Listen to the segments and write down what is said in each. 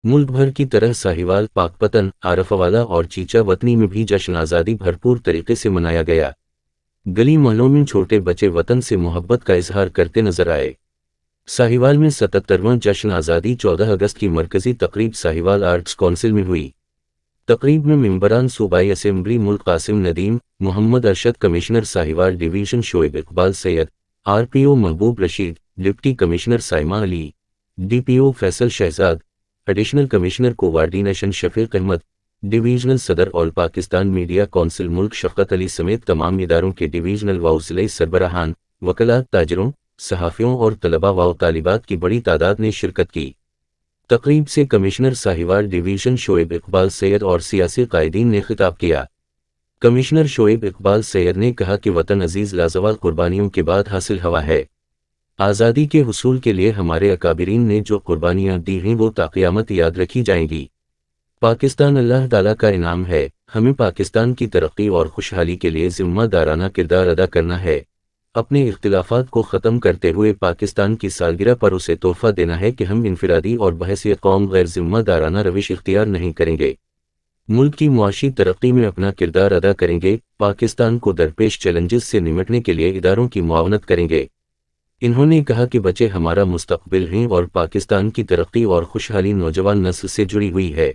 मुल्क भर की तरह साहिवाल, पाकपतन, आरफवाला और चीचा वतनी में भी जश्न आज़ादी भरपूर तरीके से मनाया गया। गली मोहल्लों में छोटे बच्चे वतन से मोहब्बत का इजहार करते नजर आए। साहिवाल में 77वां जश्न आज़ादी 14 अगस्त की मरकजी तकरीब साहिवाल आर्ट्स काउंसिल में हुई। तकरीब में मेंबरान सूबाई असेंबली मुल्क Qasim Nadeem, Mohammad Arshad, commissioner Sahiwal division Shoaib Iqbal Syed, RPO Mehboob Rasheed, deputy commissioner Saima Ali, DPO Faisal Shahzad, additional commissioner coordination Shafiq Ahmed, divisional सदर ऑल पाकिस्तान मीडिया काउंसिल मुल्क शफ़क़त अली समेत तमाम इदारों के डिवीजनल व उज़ले सरबराहान, वकला, ताजरों, सहाफ़ियों और तलबा व तालिबात की बड़ी तादाद ने शिरकत की। तकरीब से कमिश्नर साहिवाल डिवीज़न शोएब इकबाल सैयद और सियासी कायदीन ने खिताब किया। कमिश्नर शोएब इकबाल सैयद ने कहा कि वतन अजीज़ लाजवाल कुर्बानियों के बाद हासिल हुआ है। आज़ादी के हुसूल के लिए हमारे अकाबिरीन ने जो कुर्बानियाँ दी हैं वो ता क़यामत याद रखी जाएंगी। पाकिस्तान अल्लाह ताला का इनाम है, हमें पाकिस्तान की तरक्की और खुशहाली के लिए ज़िम्मेदाराना किरदार अदा करना है। अपने इख्तिलाफ़ात को ख़त्म करते हुए पाकिस्तान की सालगिरह पर उसे तोहफ़ा देना है कि हम इनफरादी और बहैसियत कौम गैर ज़िम्मेदाराना रविश इख्तियार नहीं करेंगे। मुल्क की मुआशी तरक्की में अपना किरदार अदा करेंगे। पाकिस्तान को दरपेश चैलेंजेस से निमटने के लिए इदारों की मुआवनत करेंगे। इन्होंने कहा कि बच्चे हमारा मुस्तक़बिल हैं और पाकिस्तान की तरक्की और खुशहाली नौजवान नस्ल से जुड़ी हुई है।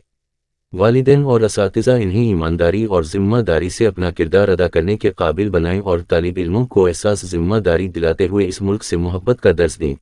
वालिदैन और असातिज़ा इन्हें ईमानदारी और ज़िम्मेदारी से अपना किरदार अदा करने के काबिल बनाएं और तालिब इल्मों को एहसास ज़िम्मेदारी दिलाते हुए इस मुल्क से मोहब्बत का दर्स दें।